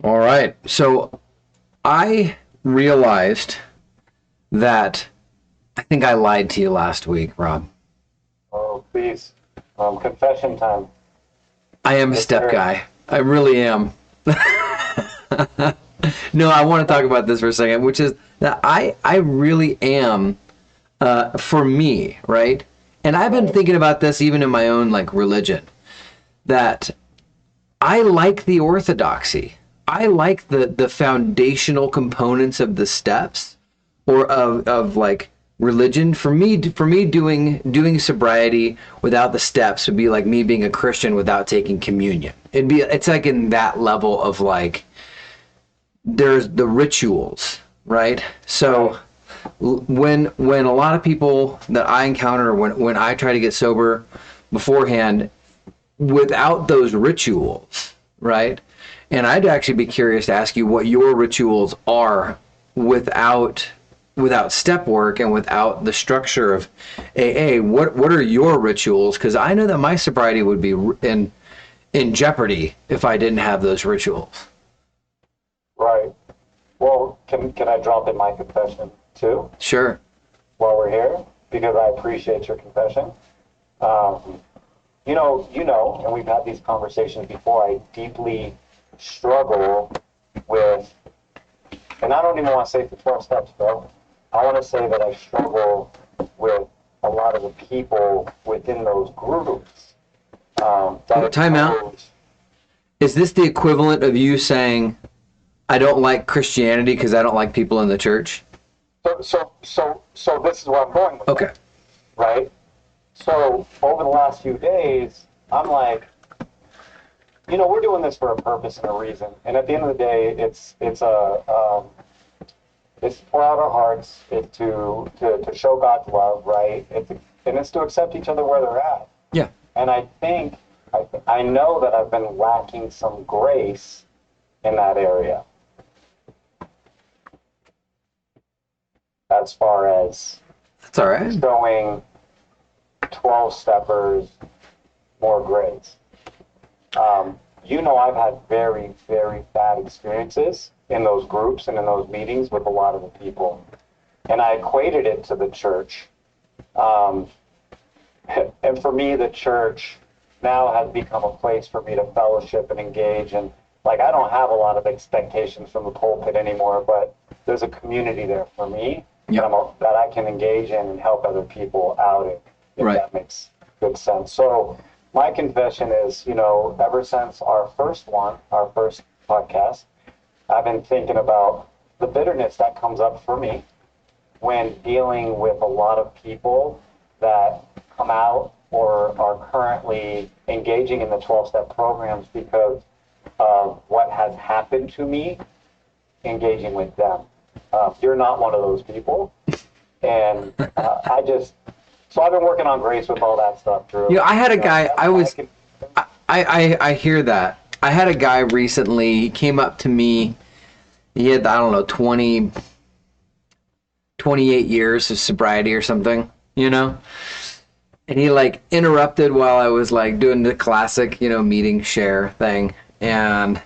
All right. So I realized that I think I lied to you last week, Rob. Oh, please. Confession time. I am a Let's step hear it. guy. I really am. No, I want to talk about this for a second, which is that I really am for me, right? And I've been Right. thinking about this even in my own like religion, that I like the orthodoxy. I like the foundational components of the steps or of like religion. For me doing sobriety without the steps would be like me being a Christian without taking communion. It's like in that level of like there's the rituals, right? Right. So when a lot of people that I encounter when I try to get sober beforehand without those rituals, right? And I'd actually be curious to ask you what your rituals are without step work and without the structure of AA. What are your rituals? Because I know that my sobriety would be in jeopardy if I didn't have those rituals. Right. Well, can I drop in my confession too Sure. while we're here? Because I appreciate your confession. Um, and we've had these conversations before. I deeply struggle with, and I don't even want to say the 12 steps, bro. I want to say that I struggle with a lot of the people within those groups that Time out. oppose. Is this the equivalent of you saying I don't like Christianity because I don't like people in the church? So this is where I'm going with Okay. that, right? So over the last few days, I'm like, we're doing this for a purpose and a reason, and at the end of the day, it's to pour out our hearts, it's to show God's love, right? And it's to accept each other where they're at. Yeah. And I know that I've been lacking some grace in that area as far as That's all right. showing 12 steppers more grace. I've had very, very bad experiences in those groups and in those meetings with a lot of the people. And I equated it to the church. Um, and for me, the church now has become a place for me to fellowship and engage. And like, I don't have a lot of expectations from the pulpit anymore, but there's a community there for me Yep. that I can engage in and help other people out in, if Right. that makes good sense. So my confession is, ever since our first podcast, I've been thinking about the bitterness that comes up for me when dealing with a lot of people that come out or are currently engaging in the 12-step programs because of what has happened to me engaging with them. You're not one of those people. And so I've been working on grace with all that stuff, Drew. I had a guy. That's my I hear that. I had a guy recently. He came up to me. He had, I don't know, 28 years of sobriety or something, And he like interrupted while I was like doing the classic, meeting share thing. And,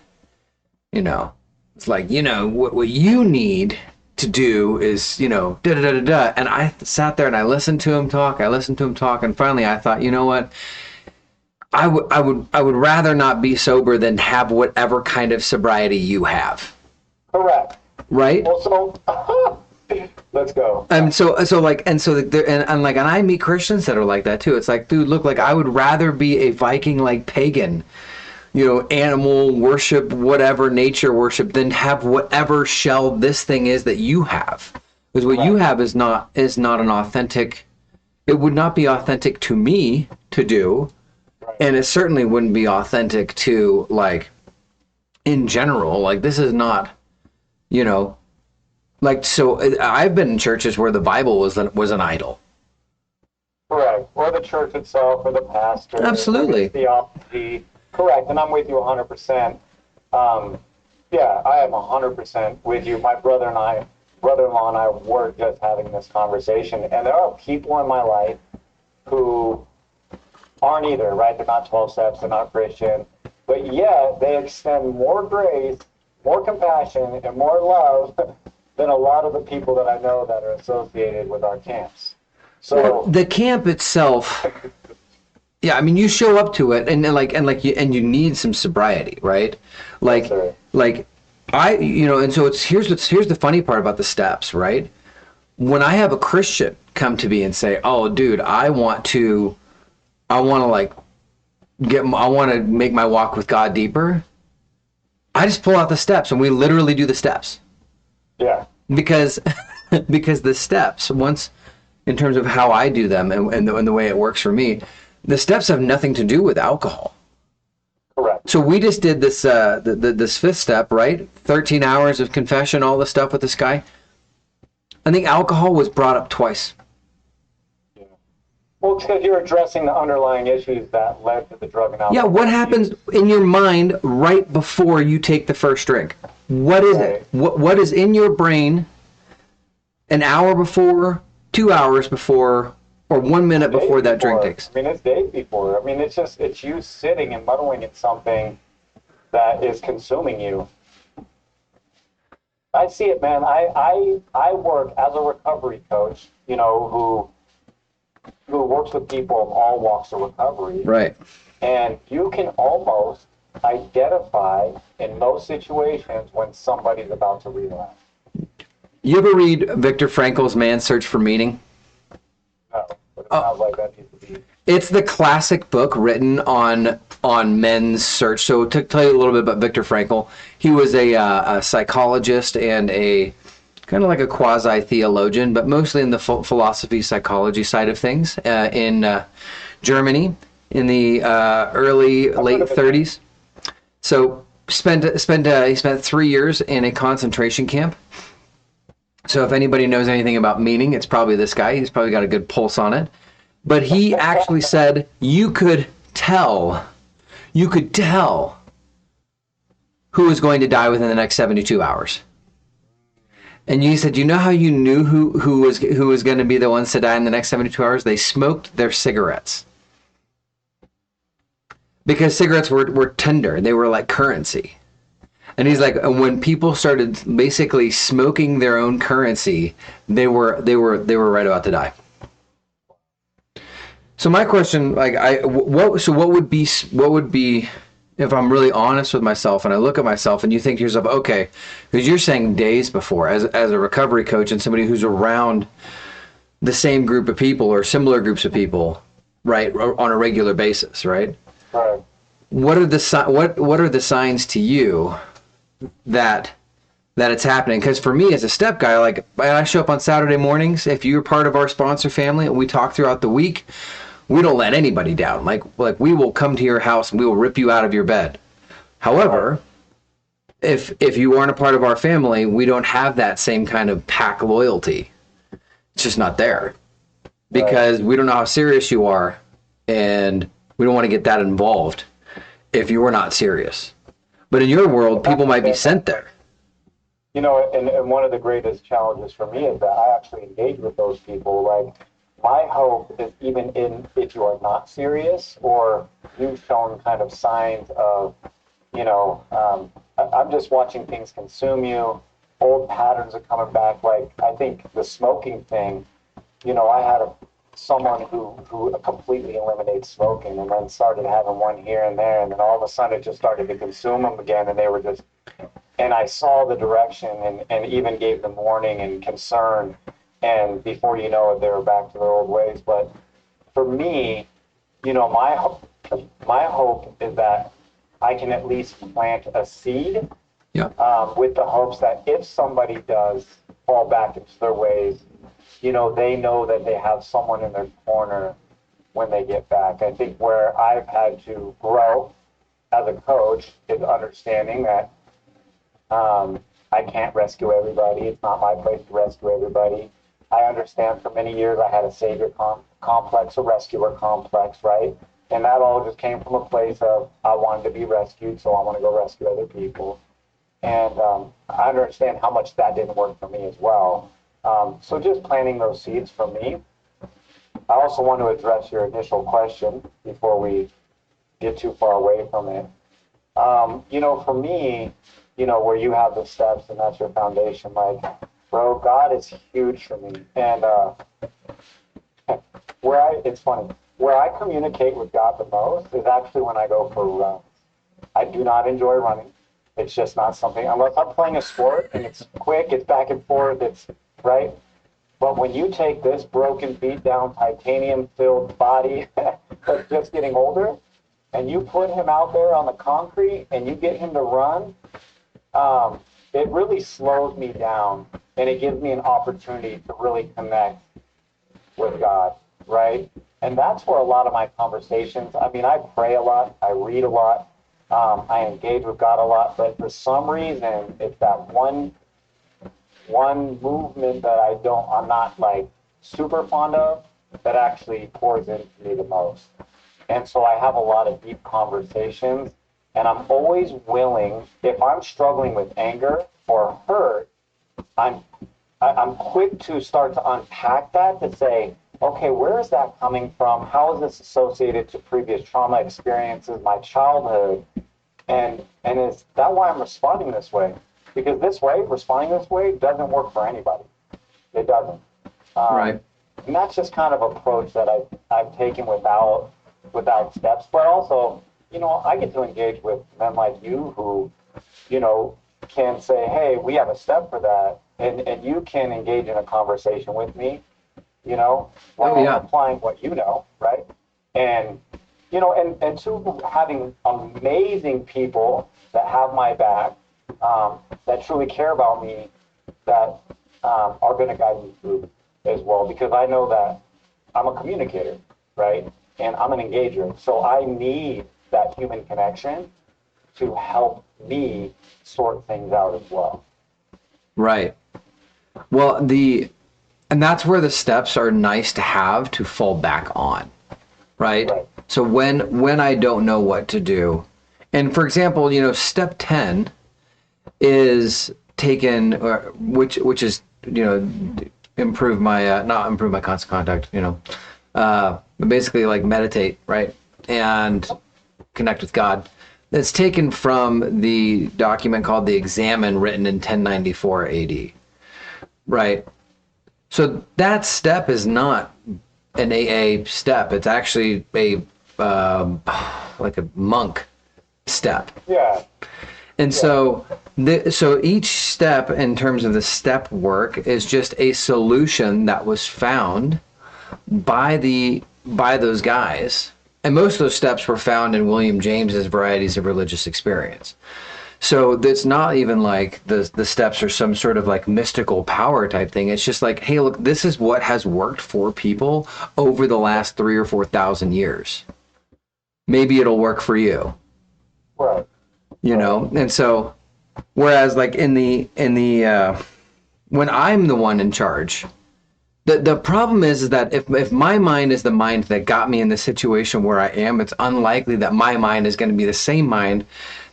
it's like, what you need to do is, da da da da da. And I sat there and I listened to him talk. And finally I thought, you know what? I would rather not be sober than have whatever kind of sobriety you have. correct. Right? Well, so let's go. And I meet Christians that are like that too. It's like, dude, look, like I would rather be a Viking like pagan, animal worship, whatever nature worship, than have whatever shell this thing is that you have. Because what you Right. have is not an authentic. It would not be authentic to me to do, Right. and it certainly wouldn't be authentic to like in general. Like this is not, you know, like so. I've been in churches where the Bible was an idol. Correct. Or the church itself, or the pastor, Absolutely. or the theology. Correct. And I'm with you 100%. Yeah, I am 100% with you. My brother-in-law and I were just having this conversation, and there are people in my life who aren't either, right? They're not 12 steps, they're not Christian, but yet they extend more grace more compassion and more love than a lot of the people that I know that are associated with our camps. Well, So the camp itself, yeah, I mean, you show up to it, and you need some sobriety, right? Like, sir. like and so here's the funny part about the steps, right? When I have a Christian come to me and say, "Oh, dude, I want to like I want to make my walk with God deeper," I just pull out the steps and we literally do the steps Yeah. because because the steps once in terms of how I do them and the way it works for me, the steps have nothing to do with alcohol. Correct. So we just did this this fifth step, right? 13 hours of confession, all the stuff with this guy. I think alcohol was brought up twice. Yeah. Well, because you're addressing the underlying issues that led to the drug and alcohol. Yeah, what happens in your mind right before you take the first drink? What is it? What is in your brain an hour before, 2 hours before, or 1 minute before that drink takes? I mean, it's days before. I mean, it's you sitting and muddling in something that is consuming you. I see it, man. I work as a recovery coach, who works with people of all walks of recovery. Right. And you can almost identify in most situations when somebody's about to relapse. You ever read Viktor Frankl's Man's Search for Meaning? No, but it sounds like that needs to be. It's the classic book written on men's search. So to tell you a little bit about Viktor Frankl, he was a psychologist and a kind of like a quasi-theologian, but mostly in the philosophy, psychology side of things in Germany in the late 30s. So he spent 3 years in a concentration camp. So if anybody knows anything about meaning, it's probably this guy. He's probably got a good pulse on it. But he actually said you could tell who was going to die within the next 72 hours. And you said, you know how you knew who was going to be the ones to die in the next 72 hours? They smoked their cigarettes. Because cigarettes were tender. They were like currency. And he's like, when people started basically smoking their own currency, they were right about to die. So my question, what would be, if I'm really honest with myself and I look at myself and you think to yourself, okay, because you're saying days before, as a recovery coach and somebody who's around the same group of people or similar groups of people, right, on a regular basis, right? Right. What are the signs to you that it's happening? Because for me as a step guy, like I show up on Saturday mornings. If you're part of our sponsor family and we talk throughout the week, we don't let anybody down. Like we will come to your house and we will rip you out of your bed. However, if you aren't a part of our family, we don't have that same kind of pack loyalty. It's just not there because we don't know how serious you are, and we don't want to get that involved if you were not serious. But in your world, people might be sent there. And one of the greatest challenges for me is that I actually engage with those people. Like, my hope is even if you are not serious or you've shown kind of signs of, I'm just watching things consume you. Old patterns are coming back. Like, I think the smoking thing, I had someone who completely eliminated smoking and then started having one here and there. And then all of a sudden it just started to consume them again. And they were just, and I saw the direction and even gave them warning and concern. And before you know it, they were back to their old ways. But for me, my hope is that I can at least plant a seed with the hopes that if somebody does fall back into their ways, they know that they have someone in their corner when they get back. I think where I've had to grow as a coach is understanding that I can't rescue everybody. It's not my place to rescue everybody. I understand for many years I had a savior complex, a rescuer complex, right? And that all just came from a place of I wanted to be rescued, so I want to go rescue other people. And I understand how much that didn't work for me as well. So just planting those seeds for me. I also want to address your initial question before we get too far away from it. For me, where you have the steps and that's your foundation, like, bro, God is huge for me. And it's funny, where I communicate with God the most is actually when I go for runs. I do not enjoy running. It's just not something, unless I'm playing a sport and it's quick, it's back and forth, it's right. But when you take this broken, beat down, titanium filled body that's just getting older, and you put him out there on the concrete and you get him to run, it really slows me down and it gives me an opportunity to really connect with God, right? And that's where a lot of my conversations, I mean, I pray a lot, I read a lot, I engage with God a lot, but for some reason, it's that one movement that I'm not like super fond of that actually pours into me the most. And so I have a lot of deep conversations, and I'm always willing, if I'm struggling with anger or hurt, I'm quick to start to unpack that to say, okay, where is that coming from? How is this associated to previous trauma experiences, my childhood? And is that why I'm responding this way? Because responding this way doesn't work for anybody. It doesn't. Right. And that's just kind of approach that I've taken without steps. But also, I get to engage with men like you who, can say, hey, we have a step for that. And you can engage in a conversation with me, while applying what you know, right? And, and two, having amazing people that have my back, that truly care about me, that are going to guide me through as well, because I know that I'm a communicator, right? And I'm an engager. So I need that human connection to help me sort things out as well. Right. Well, and that's where the steps are nice to have to fall back on, right? So when I don't know what to do, and for example, step 10 is taken, which is, improve my, not improve my constant contact, but basically like meditate, right? And connect with God. It's taken from the document called the Examen, written in 1094 AD, right? So that step is not an AA step. It's actually a like a monk step. Yeah. And so each step in terms of the step work is just a solution that was found by those guys. And most of those steps were found in William James's Varieties of Religious Experience. So it's not even like the steps are some sort of like mystical power type thing. It's just like, hey, look, this is what has worked for people over the last 3,000 or 4,000 years. Maybe it'll work for you. Right. And so, whereas like in the when I'm the one in charge, the problem is that if my mind is the mind that got me in the situation where I am, it's unlikely that my mind is going to be the same mind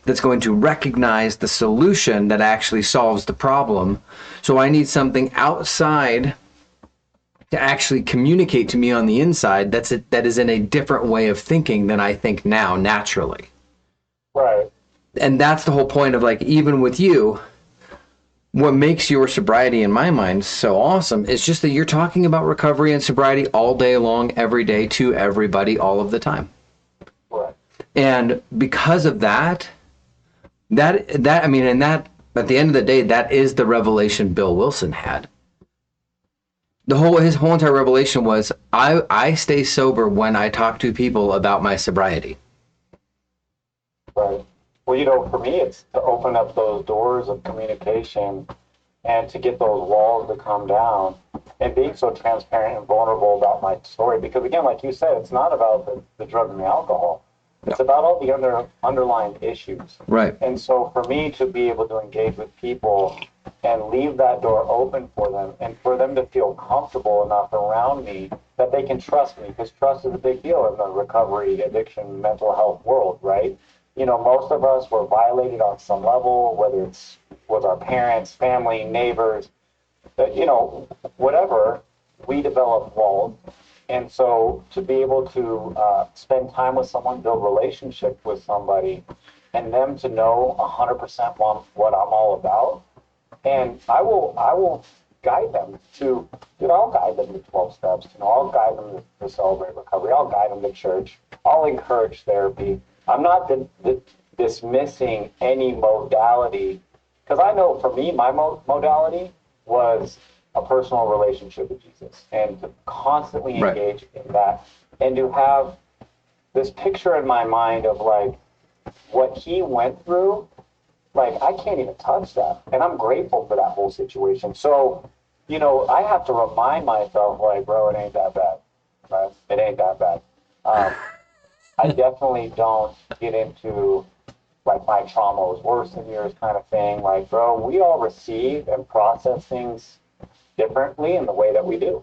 that's going to recognize the solution that actually solves the problem. So I need something outside to actually communicate to me on the inside that is in a different way of thinking than I think now naturally. Right. And that's the whole point of like, even with you, what makes your sobriety in my mind so awesome is just that you're talking about recovery and sobriety all day long, every day, to everybody, all of the time. Right. And because of that I mean, and that at the end of the day, that is the revelation Bill Wilson had. His whole entire revelation was, I stay sober when I talk to people about my sobriety. Right. Well, for me, it's to open up those doors of communication and to get those walls to come down and being so transparent and vulnerable about my story. Because again, like you said, it's not about the drug and the alcohol. It's about all the underlying issues. Right. And so for me to be able to engage with people and leave that door open for them and for them to feel comfortable enough around me that they can trust me, because trust is a big deal in the recovery, addiction, mental health world, right? Most of us were violated on some level, whether it's with our parents, family, neighbors, whatever, we develop walls. And so to be able to spend time with someone, build relationship with somebody, and them to know 100% what I'm all about. And I will guide them to, I'll guide them to 12 steps. I'll guide them to Celebrate Recovery. I'll guide them to church. I'll encourage therapy. I'm not dismissing any modality, because I know for me, my modality was a personal relationship with Jesus, and to constantly engage in that, and to have this picture in my mind of like what he went through. Like, I can't even touch that. And I'm grateful for that whole situation. So, I have to remind myself, like, bro, it ain't that bad. Right? It ain't that bad. I definitely don't get into, like, my trauma was worse than yours kind of thing. Like, bro, we all receive and process things differently in the way that we do.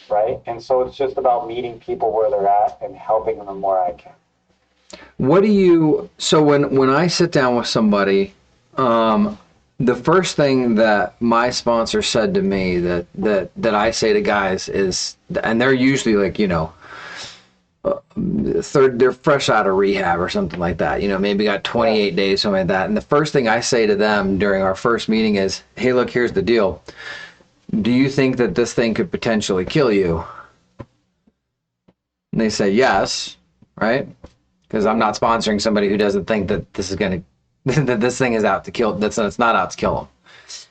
Right? And so it's just about meeting people where they're at and helping them where I can. So when I sit down with somebody, the first thing that my sponsor said to me that I say to guys is, and they're usually like, they're fresh out of rehab or something like that, maybe got 28 days, something like that. And the first thing I say to them during our first meeting is, hey, look, here's the deal. Do you think that this thing could potentially kill you? And they say yes, right? Because I'm not sponsoring somebody who doesn't think that this is going to, that this thing is out to kill, it's not out to kill them.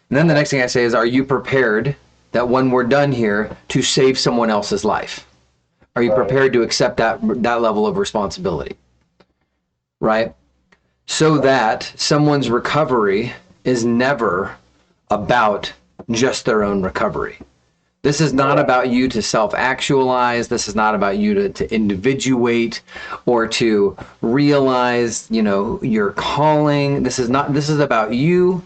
And then the next thing I say is, are you prepared that when we're done here to save someone else's life? Are you prepared to accept that level of responsibility? Right? So that someone's recovery is never about just their own recovery. This is not about you to self-actualize. This is not about you to individuate or to realize, your calling. This is about you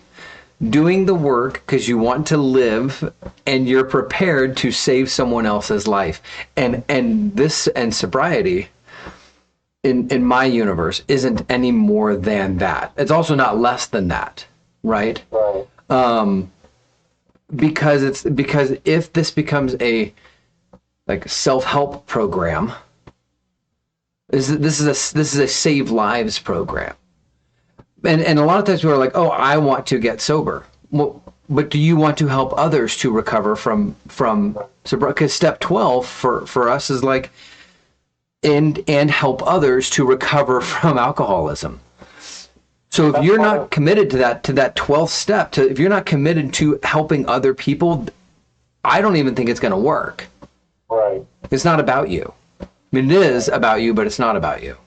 doing the work because you want to live and you're prepared to save someone else's life. And sobriety in my universe isn't any more than that. It's also not less than that, right? Right. Because if this becomes a self-help program, this is a save lives program, and a lot of times people are like, oh, I want to get sober. Well, but do you want to help others to recover from sobriety? Because step 12 for us is like, and help others to recover from alcoholism. So if you're not committed to that 12th step, if you're not committed to helping other people, I don't even think it's going to work. Right. It's not about you. I mean, it is about you, but it's not about you.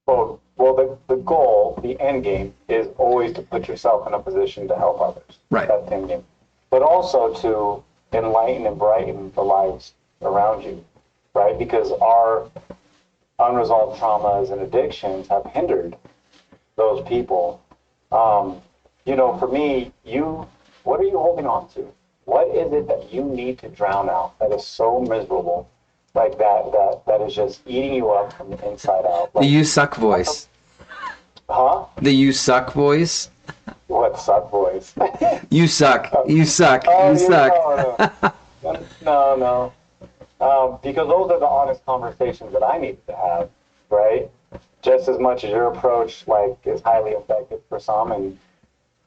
Well, the goal, the end game, is always to put yourself in a position to help others. Right. That's the end game. But also to enlighten and brighten the lives around you, right? Because our unresolved traumas and addictions have hindered those people. For me, what are you holding on to? What is it that you need to drown out that is so miserable, like that is just eating you up from the inside out? Like, The you suck voice. Huh? The you suck voice. What suck voice? You suck. You suck. Oh, You suck. No. Because those are the honest conversations that I need to have, right? Just as much as your approach, is highly effective for some, and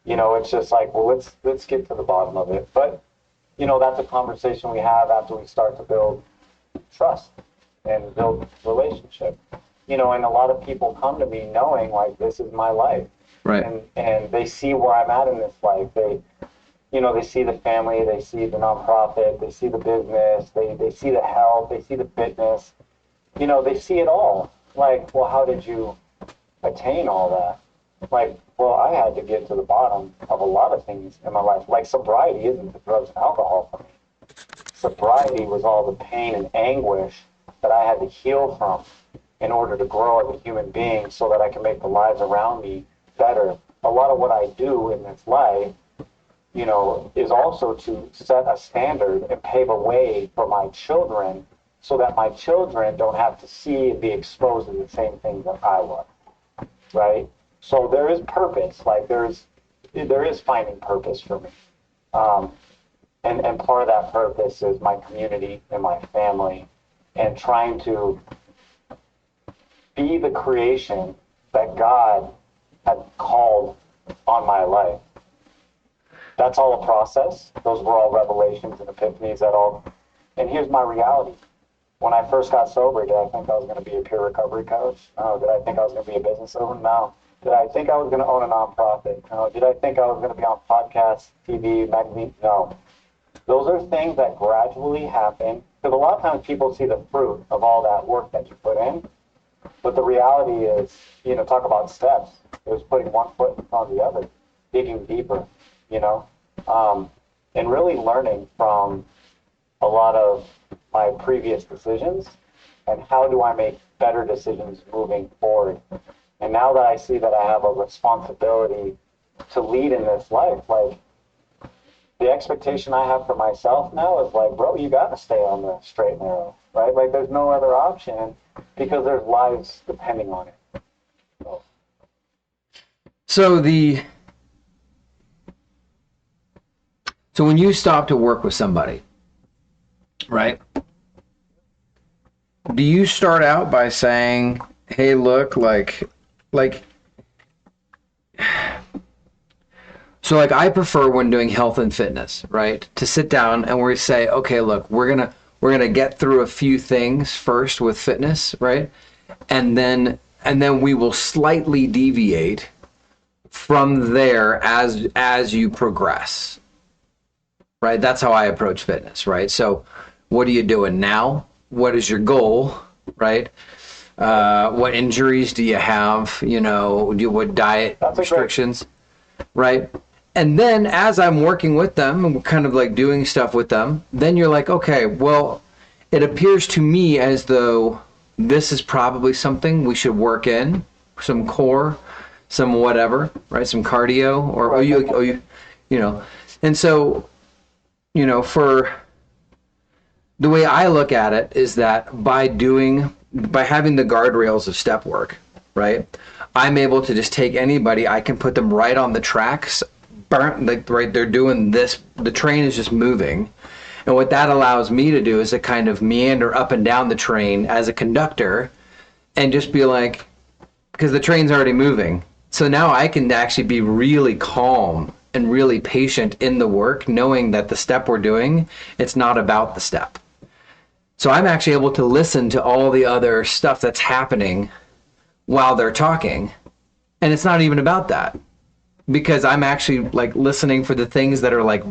it's just like, well, let's get to the bottom of it. But that's a conversation we have after we start to build trust and build relationship. And a lot of people come to me knowing like this is my life, Right. And they see where I'm at in this life. They see the family, they see the nonprofit, they see the business, they see the health, they see the fitness. They see it all. Like, well, how did you attain all that? Like, well, I had to get to the bottom of a lot of things in my life. Like, sobriety isn't the drugs and alcohol for me. Sobriety was all the pain and anguish that I had to heal from in order to grow as a human being so that I can make the lives around me better. A lot of what I do in this life, is also to set a standard and pave a way for my children so that my children don't have to see and be exposed to the same things that I was, right? So there is purpose, there is finding purpose for me. And part of that purpose is my community and my family and trying to be the creation that God had called on my life. That's all a process. Those were all revelations and epiphanies and here's my reality. When I first got sober, did I think I was going to be a peer recovery coach? No. Did I think I was going to be a business owner? No. Did I think I was going to own a nonprofit? No. Did I think I was going to be on podcasts, TV, magazines? No. Those are things that gradually happen, because a lot of times people see the fruit of all that work that you put in, but the reality is, talk about steps. It was putting one foot in front of the other, digging deeper, and really learning from a lot of my previous decisions and how do I make better decisions moving forward. And now that I see that I have a responsibility to lead in this life, like, the expectation I have for myself now is like, bro, you got to stay on the straight and narrow, right? Like, there's no other option because there's lives depending on it. So when you stop to work with somebody, right? Do you start out by saying, hey, look, so I prefer when doing health and fitness, right, to sit down and we say, okay, look, we're gonna get through a few things first with fitness, right, and then we will slightly deviate from there as you progress, right? That's how I approach fitness, right? So, what are you doing now? What is your goal, right? What injuries do you have? What diet restrictions, right? And then as I'm working with them and we're kind of like doing stuff with them, then you're like, okay, well, it appears to me as though this is probably something we should work in, some core, some whatever, right? Some cardio or and so, for the way I look at it is that by having the guardrails of step work, right, I'm able to just take anybody, I can put them right on the tracks, they're doing this, the train is just moving. And what that allows me to do is to kind of meander up and down the train as a conductor and just be like, because the train's already moving. So now I can actually be really calm and really patient in the work, knowing that the step we're doing, it's not about the step. So I'm actually able to listen to all the other stuff that's happening while they're talking. And it's not even about that, because I'm actually like listening for the things that are like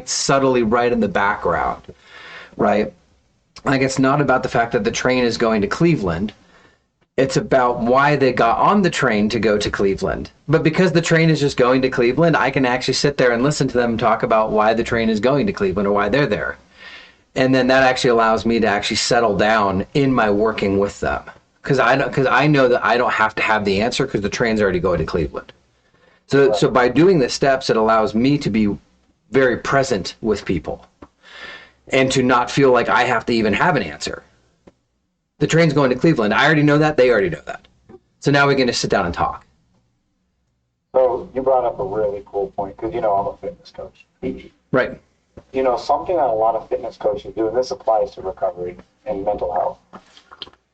subtly right in the background, right? Like, it's not about the fact that the train is going to Cleveland. It's about why they got on the train to go to Cleveland. But because the train is just going to Cleveland, I can actually sit there and listen to them talk about why the train is going to Cleveland or why they're there. And then that actually allows me to actually settle down in my working with them. Because I know that I don't have to have the answer because the train's already going to Cleveland. So by doing the steps, it allows me to be very present with people and to not feel like I have to even have an answer. The train's going to Cleveland. I already know that. They already know that. So now we can just sit down and talk. So you brought up a really cool point because, I'm a fitness coach. Right. Something that a lot of fitness coaches do, and this applies to recovery and mental health,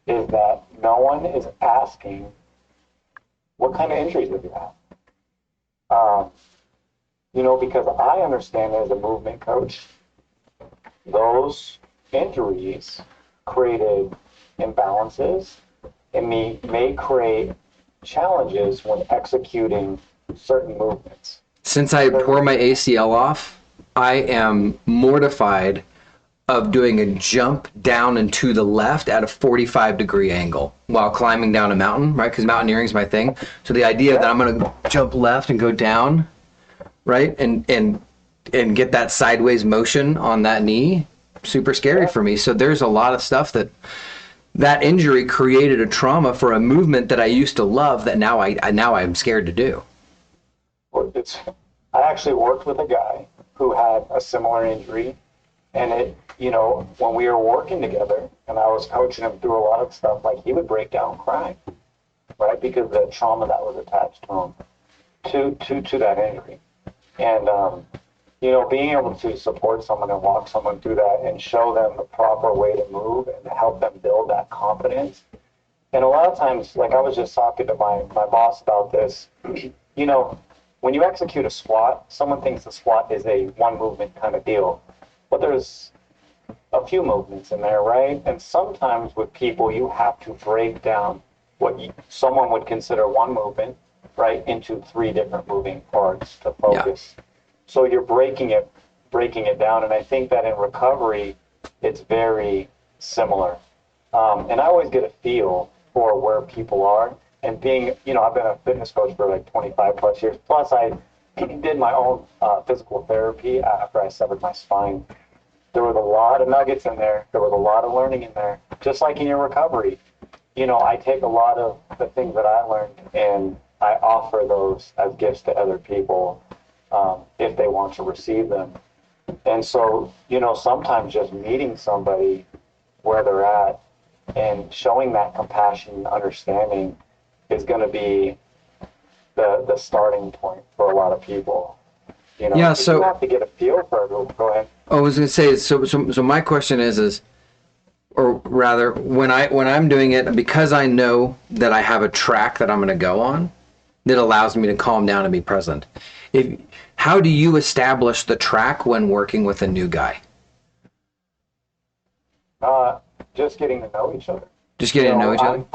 is that no one is asking, what kind of injuries did you have? Because I understand as a movement coach, those injuries created imbalances and may create challenges when executing certain movements. Since I tore my ACL off, I am mortified of doing a jump down and to the left at a 45-degree angle while climbing down a mountain, right? Because mountaineering is my thing. So the idea that I'm going to jump left and go down, right, and get that sideways motion on that knee, super scary for me. So there's a lot of stuff that injury created a trauma for a movement that I used to love that now I'm scared to do. Well, I actually worked with a guy who had a similar injury, and when we were working together and I was coaching him through a lot of stuff, like, he would break down crying, right? Because of the trauma that was attached to him to that injury. And, being able to support someone and walk someone through that and show them the proper way to move and to help them build that confidence And a lot of times, like I was just talking to my boss about this, you know, when you execute a squat, someone thinks the squat is a one movement kind of deal. But there's a few movements in there, right? And sometimes with people, you have to break down what someone would consider one movement, right, into three different moving parts to Yeah. focus. So you're breaking it down. And I think that in recovery, it's very similar. And I always get a feel for where people are. And being, you know, I've been a fitness coach for like 25 plus years. Plus, I did my own physical therapy after I severed my spine. There was a lot of nuggets in there. There was a lot of learning in there. Just like in your recovery, you know, I take a lot of the things that I learned and I offer those as gifts to other people if they want to receive them. And so, you know, sometimes just meeting somebody where they're at and showing that compassion and understanding is going to be the starting point for a lot of people. You know, Yeah. you have to get a feel for it. Go ahead. I was going to say, so my question is, or rather, when I'm doing it, because I know that I have a track that I'm going to go on, that allows me to calm down and be present. How do you establish the track when working with a new guy? Just getting to know each other. Just getting to know each other?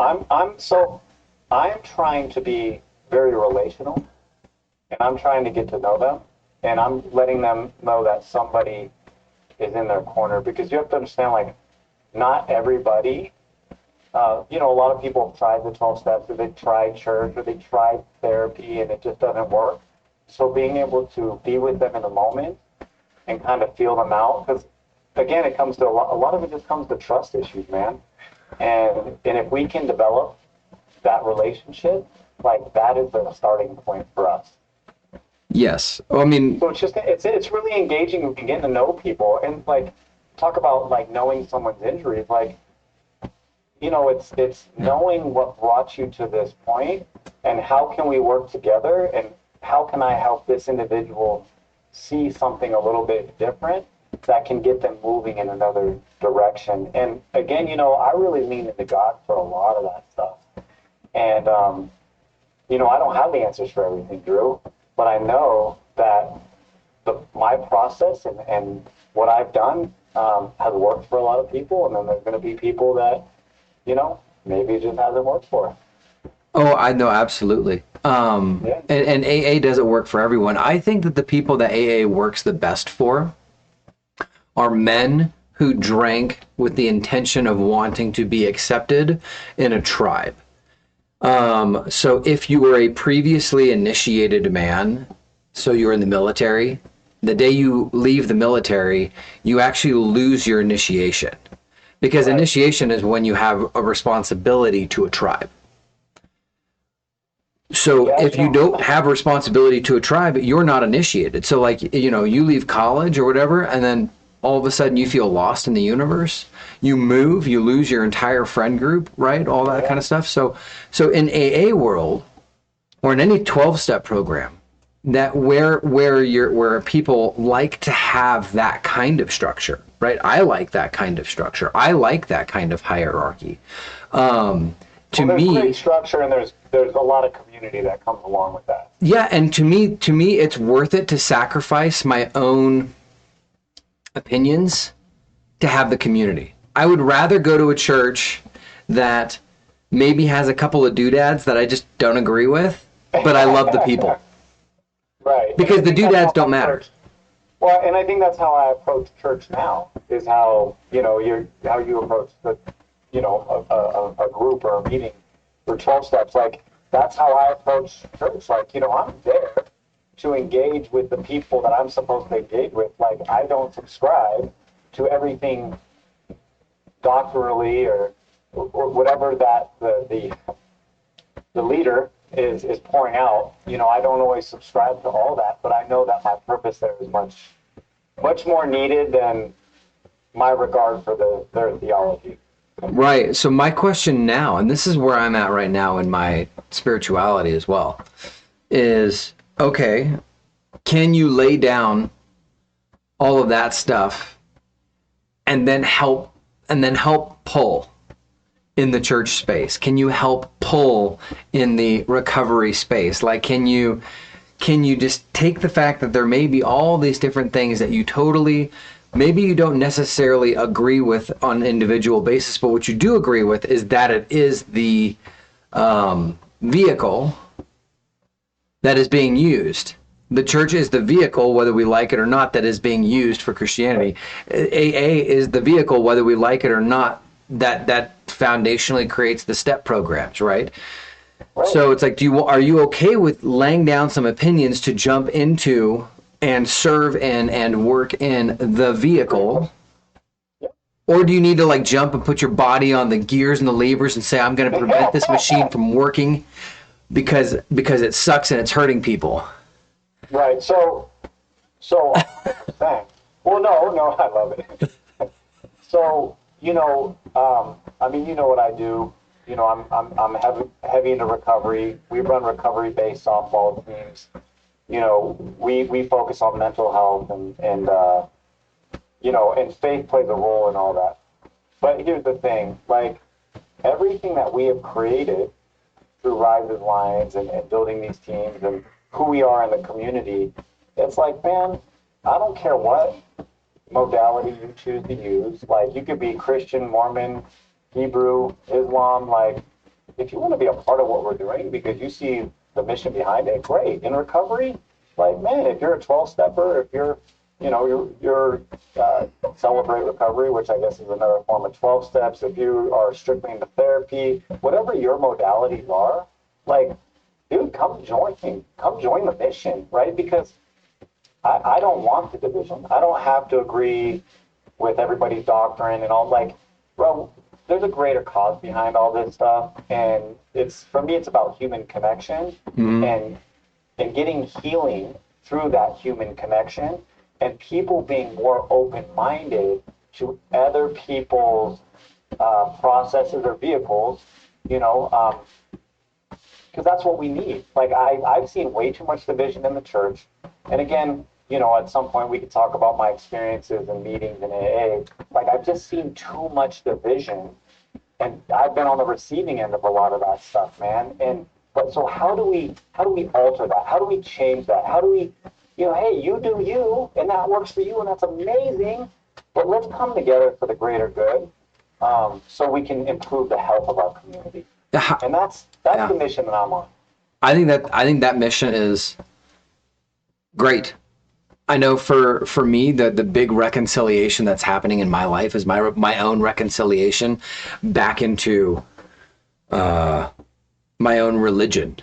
I'm trying to be very relational and I'm trying to get to know them and I'm letting them know that somebody is in their corner because you have to understand, like, not everybody, you know, a lot of people have tried the 12 steps or they tried church or they tried therapy and it just doesn't work. So being able to be with them in the moment and kind of feel them out, because again, it comes to a lot of it just comes to trust issues, man. And if we can develop that relationship, like that is the starting point for us. Yes. Well, I mean, So it's really engaging and getting to know people and like talk about like knowing someone's injuries. Like, you know, it's knowing what brought you to this point and how can we work together and how can I help this individual see something a little bit different that can get them moving in another direction. And again, you know, I really lean into God for a lot of that stuff. And you know, I don't have the answers for everything, Drew, but I know that my process and what I've done has worked for a lot of people, and then there's going to be people that, you know, maybe it just hasn't worked for. oh, I know, absolutely. Yeah. And AA doesn't work for everyone. I think that the people that AA works the best for are men who drank with the intention of wanting to be accepted in a tribe. So if you were a previously initiated man, so you're in the military, the day you leave the military, you actually lose your initiation. Because Right. initiation is when you have a responsibility to a tribe. So Yeah, if you don't have responsibility to a tribe, you're not initiated. So like, you know, you leave college or whatever, and then all of a sudden you feel lost in the universe. You move, you lose your entire friend group, right? All that kind of stuff. So in AA world, or in any 12-step program, that where people like to have that kind of structure, right? I like that kind of structure. I like that kind of hierarchy. To there's me, great structure and there's a lot of community that comes along with that. yeah, and to me, it's worth it to sacrifice my own opinions to have the community. I would rather go to a church that maybe has a couple of doodads that I just don't agree with, but I love the people. Right. Because the doodads don't matter. Well, and I think that's how I approach church now. Is how, you know, how you approach the, you know, a group or a meeting for 12 steps. Like that's how I approach church. Like, you know, I'm there to engage with the people that I'm supposed to engage with. Like I don't subscribe to everything doctrinally or whatever that the leader is pouring out. You know, I don't always subscribe to all that, but I know that my purpose there is much more needed than my regard for their theology. Right. So my question now, and this is where I'm at right now in my spirituality as well, is okay, can you lay down all of that stuff and then help pull in the church space? Can you help pull in the recovery space? Like, can you just take the fact that there may be all these different things that you totally, maybe you don't necessarily agree with on an individual basis, but what you do agree with is that it is the vehicle that is being used. The church is the vehicle, whether we like it or not, that is being used for Christianity. AA is the vehicle, whether we like it or not, that foundationally creates the step programs, right? So it's like, are you okay with laying down some opinions to jump into and serve in and work in the vehicle? Or do you need to like jump and put your body on the gears and the levers and say, I'm going to prevent this machine from working because it sucks and it's hurting people? Right. So, 100%. Well, no, I love it. So, I mean, you know what I do. I'm heavy into recovery. We run recovery-based softball teams. We focus on mental health and faith plays a role in all that. But here's the thing, like everything that we have created through Rises Lines and building these teams and who we are in the community, it's like, man, I don't care what modality you choose to use. Like, you could be Christian, Mormon, Hebrew, Islam. Like, if you want to be a part of what we're doing because you see the mission behind it, great. In recovery, like, man, if you're a 12-stepper, if you're Celebrate Recovery, which I guess is another form of 12 steps, if you are strictly into therapy, whatever your modalities are, like, dude, come join the mission, right? Because I don't want the division. I don't have to agree with everybody's doctrine and all. Like, bro, there's a greater cause behind all this stuff, and for me, it's about human connection and getting healing through that human connection, and people being more open-minded to other people's processes or vehicles, because that's what we need. Like, I've seen way too much division in the church. And again, at some point we could talk about my experiences and meetings in AA. Like, I've just seen too much division, and I've been on the receiving end of a lot of that stuff, man. But so how do we alter that? How do we change that? How do we, hey, you do you, and that works for you, and that's amazing. But let's come together for the greater good, so we can improve the health of our community. And that's the mission that I'm on. I think that mission is great. I know for me, the big reconciliation that's happening in my life is my own reconciliation back into my own religion,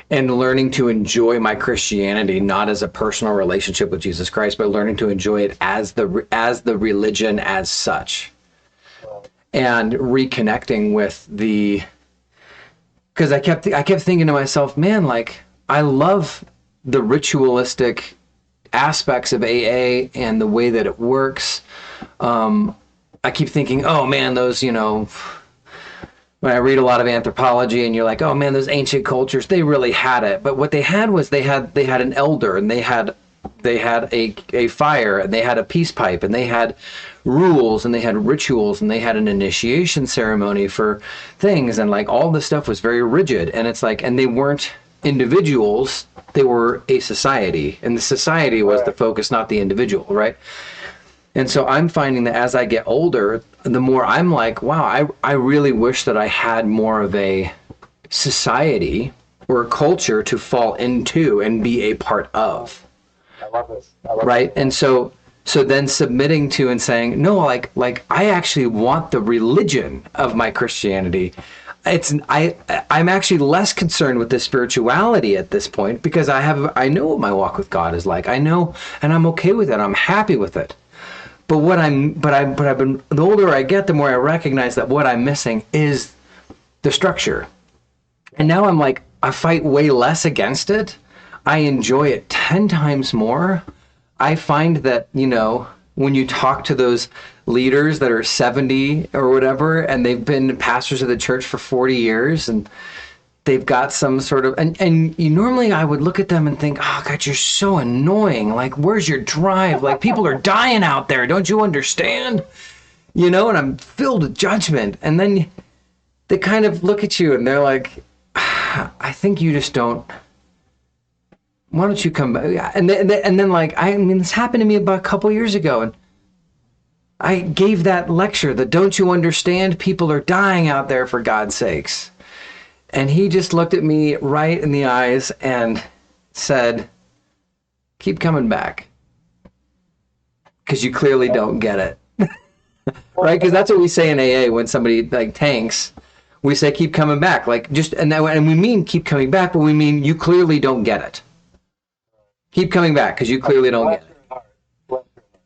and learning to enjoy my Christianity not as a personal relationship with Jesus Christ, but learning to enjoy it as the religion as such, and reconnecting with because I kept thinking to myself, man, like, I love the ritualistic aspects of AA and the way that it works. I keep thinking, oh man, those, when I read a lot of anthropology and you're like, oh man, those ancient cultures, they really had it. But what they had was they had an elder, and they had a fire, and they had a peace pipe, and they had rules, and they had rituals, and they had an initiation ceremony for things, and like all this stuff was very rigid. And it's like, and they weren't individuals, they were a society, and the society was the focus, not the individual, right? And so I'm finding that as I get older, the more I'm like, wow, I really wish that I had more of a society or a culture to fall into and be a part of. I love this. Right? And so then submitting to and saying, no, like I actually want the religion of my Christianity. I'm actually less concerned with the spirituality at this point, because I know what my walk with God is like. I know, and I'm okay with it. I'm happy with it. But the older I get, the more I recognize that what I'm missing is the structure. And now I'm like, I fight way less against it. I enjoy it 10 times more. I find that, when you talk to those leaders that are 70 or whatever, and they've been pastors of the church for 40 years, and they've got some sort of, and normally I would look at them and think, oh God, you're so annoying. Like, where's your drive? Like, people are dying out there. Don't you understand? And I'm filled with judgment. And then they kind of look at you and they're like, I think you just don't. Why don't you come back? And then like, I mean, this happened to me about a couple years ago, and I gave that lecture, the don't you understand? People are dying out there, for God's sakes. And he just looked at me right in the eyes and said, keep coming back. Because you clearly don't get it. Right? Because that's what we say in AA when somebody like tanks. We say, keep coming back. Like, just, and we mean keep coming back, but we mean you clearly don't get it. Keep coming back because you clearly don't get it.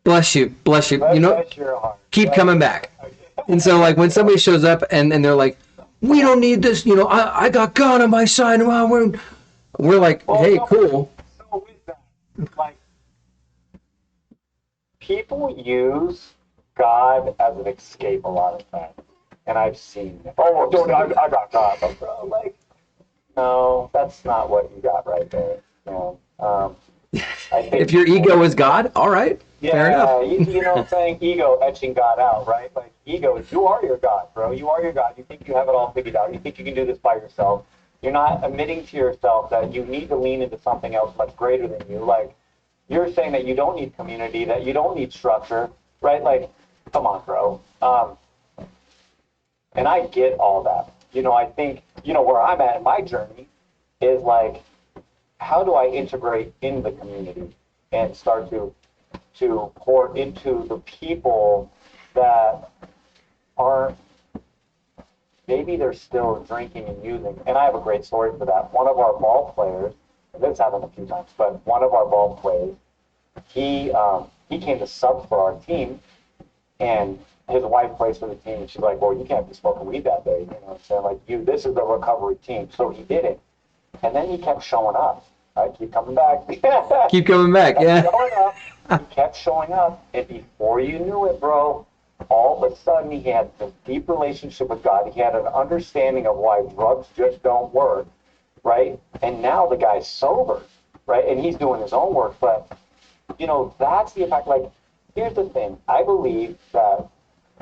Bless you. You know, keep coming back. And so, like, when somebody shows up and they're like, we don't need this, you know, I got God on my side. We're like, hey, cool. So with that, like, people use God as an escape a lot of times. And I've seen it. Oh, don't, I got God. Bro. Like, no, that's not what you got right there. You know, I think if your ego is God, all right. Yeah, fair enough. you know what I'm saying? Ego etching God out, right? Like, ego, you are your God, bro. You are your God. You think you have it all figured out. You think you can do this by yourself. You're not admitting to yourself that you need to lean into something else much greater than you. Like, you're saying that you don't need community, that you don't need structure, right? Like, come on, bro. And I get all that. You know, I think, you know, where I'm at in my journey is like, how do I integrate in the community and start to pour into the people that aren't, maybe they're still drinking and using. And I have a great story for that. One of our ball players, and this happened a few times, but one of our ball players, he came to sub for our team, and his wife plays for the team, and she's like, well, you can't be smoking weed that day. You know what I'm saying? Like, this is the recovery team. So he did it. And then he kept showing up. I keep coming back. Keep coming back, yeah. He kept showing up. And before you knew it, bro, all of a sudden he had a deep relationship with God. He had an understanding of why drugs just don't work, right? And now the guy's sober, right? And he's doing his own work. But, you know, that's the effect. Like, here's the thing. I believe that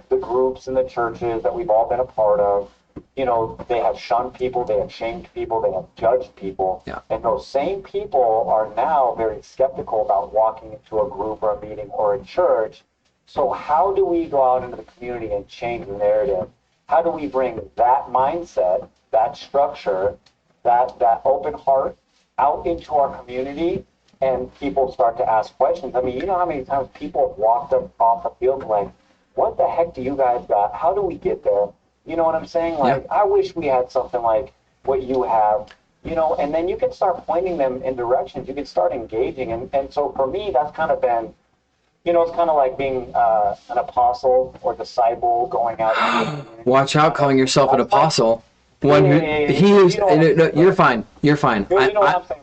the groups and the churches that we've all been a part of, you know, they have shunned people, they have shamed people, they have judged people. Yeah. And those same people are now very skeptical about walking into a group or a meeting or a church. So how do we go out into the community and change the narrative? How do we bring that mindset, that structure, that open heart out into our community, and people start to ask questions? I mean, you know how many times people have walked up off the field like, what the heck do you guys got? How do we get there? You know what I'm saying? Like, I wish we had something like what you have, you know, and then you can start pointing them in directions. You can start engaging. And so for me, that's kind of been, you know, it's kind of like being an apostle or disciple going out. Watch out calling yourself an apostle. One who you're fine. You're fine.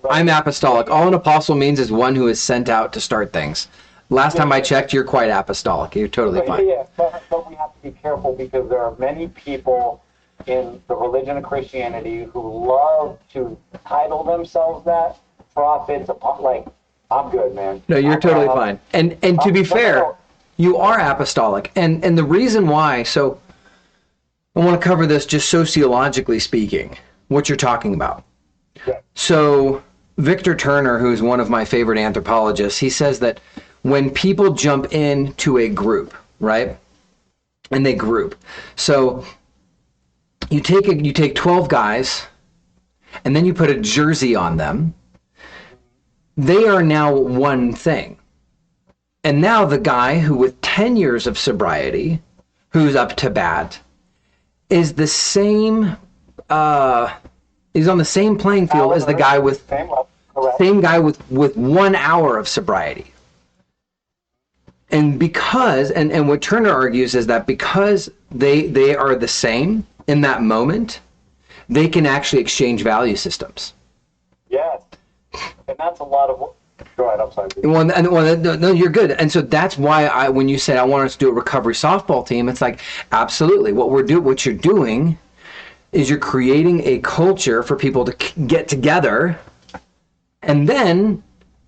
I'm apostolic. All an apostle means is one who is sent out to start things. Last time I checked, you're quite apostolic. You're totally fine. Yeah, but we have to be careful because there are many people in the religion of Christianity who love to title themselves that, prophets, like, I'm good, man. No, you're totally fine. And to be fair, you are apostolic. And the reason why, so I want to cover this just sociologically speaking, what you're talking about. Yeah. So Victor Turner, who's one of my favorite anthropologists, he says that when people jump into a group, right? And they group. So you take 12 guys and then you put a jersey on them. They are now one thing. And now the guy who with 10 years of sobriety, who's up to bat, is the same he's on the same playing field as the guy with same guy with 1 hour of sobriety. And because, and what Turner argues is that because they are the same in that moment, they can actually exchange value systems. Yes. And that's a lot of, go ahead, I'm sorry. No, you're good. And so that's why when you said I want us to do a recovery softball team, it's like, absolutely. What you're doing is you're creating a culture for people to get together and then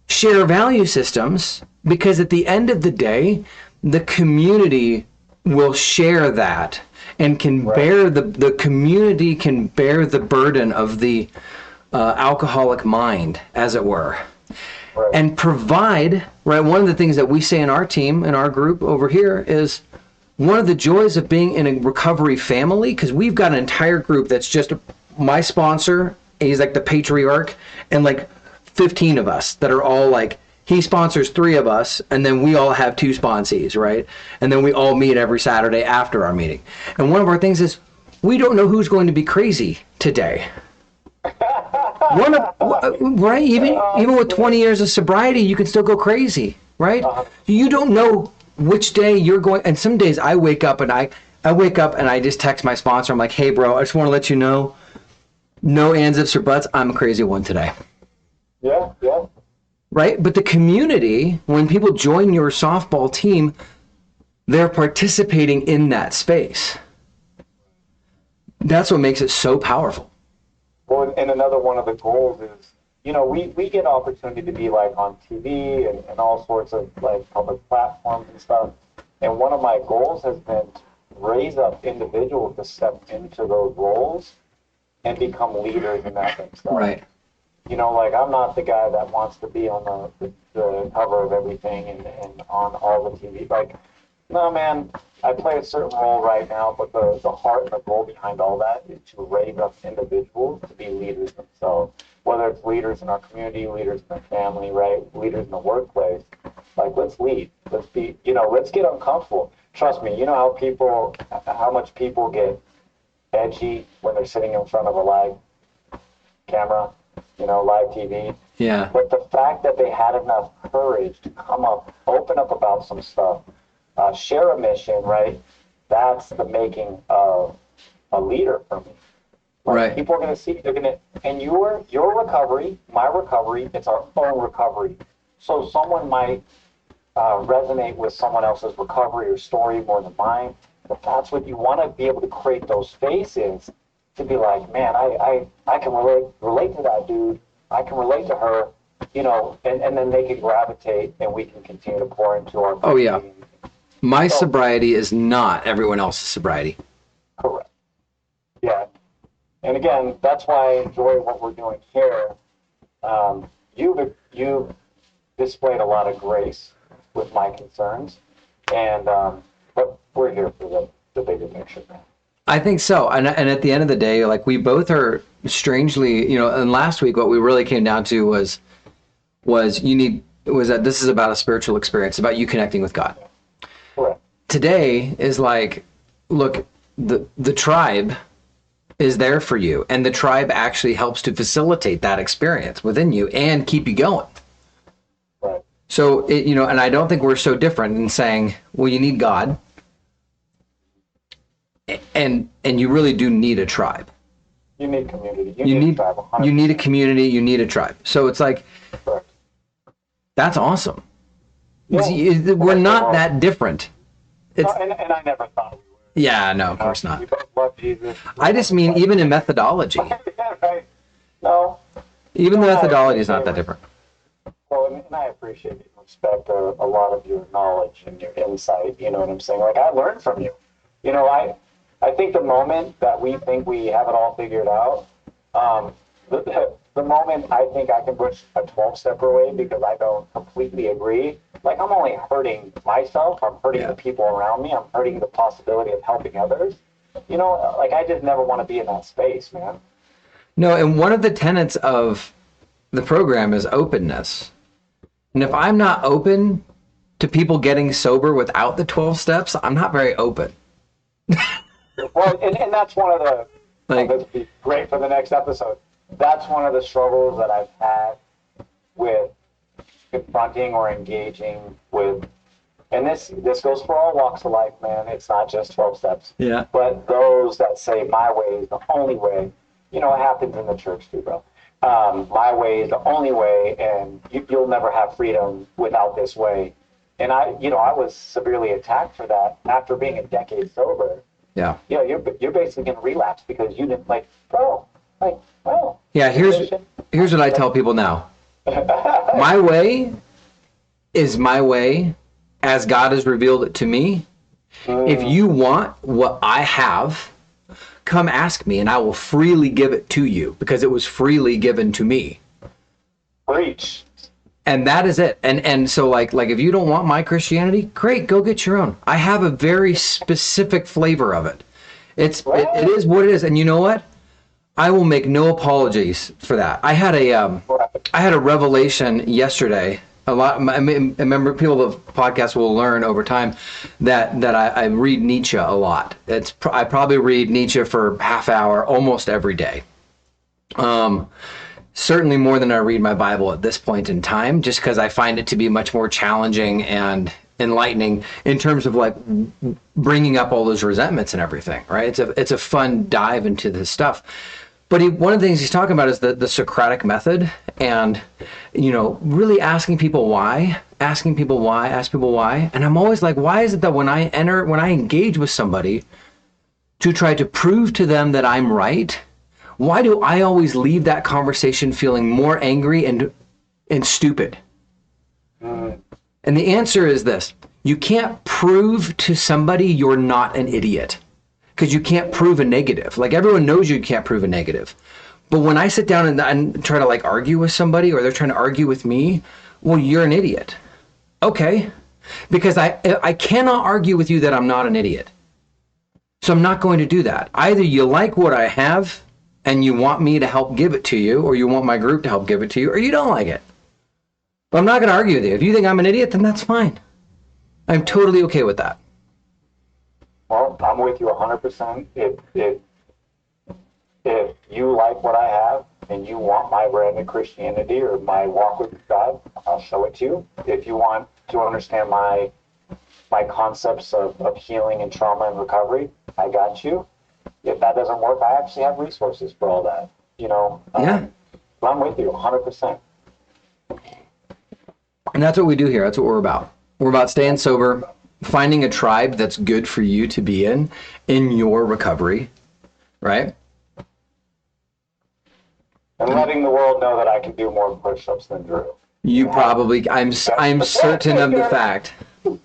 share value systems. Because at the end of the day, the community will share that and can Right. bear the community can bear the burden of the alcoholic mind, as it were, Right. and provide, right? One of the things that we say in our team, in our group over here, is one of the joys of being in a recovery family, because we've got an entire group that's just my sponsor, he's like the patriarch, and like 15 of us that are all like, he sponsors 3 of us, and then we all have 2 sponsees, right? And then we all meet every Saturday after our meeting. And one of our things is, we don't know who's going to be crazy today. Right? Even with 20 years of sobriety, you can still go crazy, right? You don't know which day you're going. And some days I wake up and I just text my sponsor. I'm like, hey, bro, I just want to let you know, no ands, ifs, or buts. I'm a crazy one today. Yeah. Right? But the community, when people join your softball team, they're participating in that space. That's what makes it so powerful. Well, and another one of the goals is, we get opportunity to be like on TV and all sorts of like public platforms and stuff. And one of my goals has been to raise up individuals to step into those roles and become leaders in that kind of stuff. Right. Like I'm not the guy that wants to be on the cover of everything and on all the TV. Like, no, man, I play a certain role right now, but the heart and the goal behind all that is to raise up individuals to be leaders themselves. Whether it's leaders in our community, leaders in our family, right? Leaders in the workplace. Like, let's lead. Let's be, let's get uncomfortable. Trust me, how much people get edgy when they're sitting in front of a live camera, live TV. Yeah. But the fact that they had enough courage to come up, open up about some stuff, share a mission, right? That's the making of a leader for me. Like, Right. People are going to see, they're going to, and your recovery, my recovery, it's our own recovery. So someone might resonate with someone else's recovery or story more than mine. But that's what you want to be able to create those spaces to be like, man, I can relate to that dude. I can relate to her, and then they can gravitate and we can continue to pour into our Oh, yeah. community. My sobriety is not everyone else's sobriety. Correct. Yeah. And again, that's why I enjoy what we're doing here. You've displayed a lot of grace with my concerns, and but we're here for the bigger picture. I think so. And at the end of the day, like, we both are strangely, and last week what we really came down to was that this is about a spiritual experience, about you connecting with God. Correct. Today is like, look, the tribe is there for you, and the tribe actually helps to facilitate that experience within you and keep you going. Right. So, and I don't think we're so different in saying, well, you need God, and you really do need a tribe. You need community. You need a tribe. 100%. you need a community. You need a tribe. So it's like, Correct. that's awesome. Yeah. We're not that different. It's, No, and I never thought we were. yeah, no, of course We not. both love Jesus. I just mean even in methodology. Yeah, right. No. Even the No, I methodology is not that appreciate different. Well, and I appreciate and respect a lot of your knowledge and your insight. You know what I'm saying? Like, I learned from you. I think the moment that we think we have it all figured out, the moment I think I can push a 12-step away because I don't completely agree, like, I'm only hurting myself, I'm hurting the people around me, I'm hurting the possibility of helping others. Like, I just never want to be in that space, man. No, and one of the tenets of the program is openness. And if I'm not open to people getting sober without the 12 steps, I'm not very open. Well, and that's one of the, this would be great for the next episode. That's one of the struggles that I've had with confronting or engaging with, and this goes for all walks of life, man. It's not just 12 steps. Yeah. But those that say my way is the only way, it happens in the church too, bro. My way is the only way, and you'll never have freedom without this way. And I was severely attacked for that after being a decade sober. Yeah. You're basically going to relapse because you didn't bro. Yeah, here's what I tell people now. My way is my way as God has revealed it to me, If you want what I have, come ask me and I will freely give it to you because it was freely given to me. Preach. And that is it. And so like if you don't want my Christianity, great, go get your own. I have a very specific flavor of it. It is what it is. And you know what? I will make no apologies for that. I had a revelation yesterday. I remember people of the podcast will learn over time that I read Nietzsche a lot. I probably read Nietzsche for half hour almost every day. Certainly more than I read my Bible at this point in time, just because I find it to be much more challenging and enlightening in terms of like bringing up all those resentments and everything, right? It's a fun dive into this stuff. But one of the things he's talking about is the Socratic method, and really asking people why. And I'm always like, why is it that when I engage with somebody to try to prove to them that I'm right, why do I always leave that conversation feeling more angry and stupid? And the answer is this: you can't prove to somebody you're not an idiot. Because you can't prove a negative. Like, everyone knows you can't prove a negative. But when I sit down and try to like argue with somebody, or they're trying to argue with me, well, you're an idiot. Okay. Because I cannot argue with you that I'm not an idiot. So I'm not going to do that. Either you like what I have and you want me to help give it to you, or you want my group to help give it to you, or you don't like it. But I'm not going to argue with you. If you think I'm an idiot, then that's fine. I'm totally okay with that. Well, I'm with you 100%. If you like what I have and you want my brand of Christianity or my walk with God, I'll show it to you. If you want to understand my concepts of healing and trauma and recovery, I got you. If that doesn't work, I actually have resources for all that. Yeah. But I'm with you 100%. And that's what we do here. That's what we're about. We're about staying sober, finding a tribe that's good for you to be in your recovery, right? And letting the world know that I can do more push-ups than Drew. I'm certain of the fact. We'll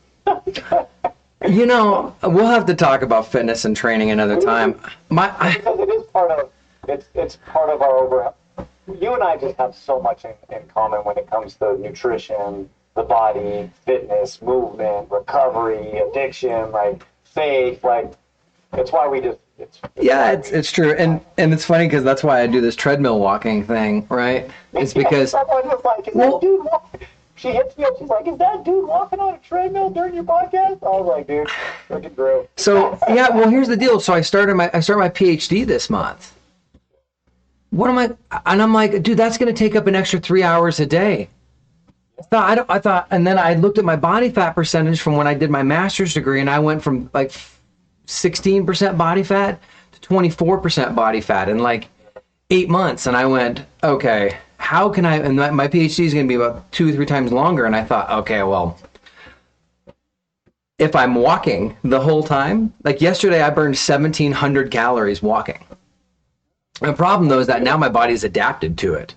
have to talk about fitness and training another time. Because it is it's part of our you and I just have so much in common when it comes to nutrition, the body, fitness, movement, recovery, addiction, like faith, like it's why we just it's true. And it's funny because that's why I do this treadmill walking thing, right? It's because someone was like, that dude walking? She hits me up, she's like, is that dude walking on a treadmill during your podcast? I was like, dude, look at Drew. So here's the deal. So I start my PhD this month. And I'm like, dude, that's going to take up an extra 3 hours a day. I thought, and then I looked at my body fat percentage from when I did my master's degree, and I went from like 16% body fat to 24% body fat in like 8 months. And I went, okay, how can I, and my PhD is going to be about 2 or 3 times longer. And I thought, okay, well, if I'm walking the whole time, like yesterday, I burned 1,700 calories walking. The problem though is that now my body's adapted to it.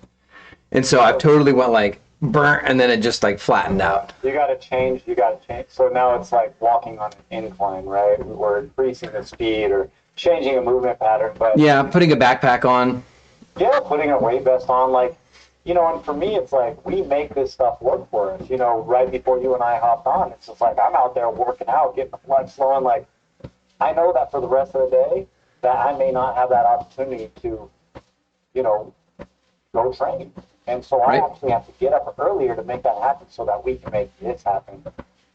And so I've totally went like burnt, and then it just like flattened out. You got to change. So now it's like walking on an incline, right? We're increasing the speed or changing a movement pattern. But yeah, putting a backpack on. Yeah, putting a weight vest on, like, and for me, it's like we make this stuff work for us. Right before you and I hopped on, it's just like I'm out there working out, getting the blood flowing. Like, I know that for the rest of the day, that I may not have that opportunity to, go train. And so I actually have to get up earlier to make that happen so that we can make this happen.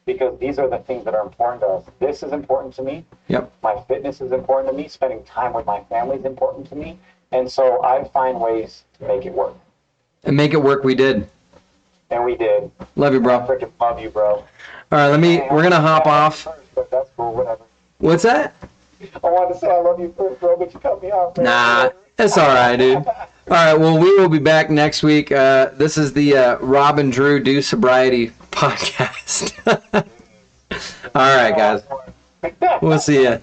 Because these are the things that are important to us. This is important to me. Yep. My fitness is important to me. Spending time with my family is important to me. And so I find ways to make it work. And make it work, we did. And we did. Love you, bro. I freaking love you, bro. All right, we're going to hop off. But that's cool, whatever. What's that? I wanted to say I love you first, bro, but you cut me off, man. Nah, it's all right, dude. All right, well, we will be back next week. This is the Rob and Drew Do Sobriety podcast. All right, guys. We'll see ya.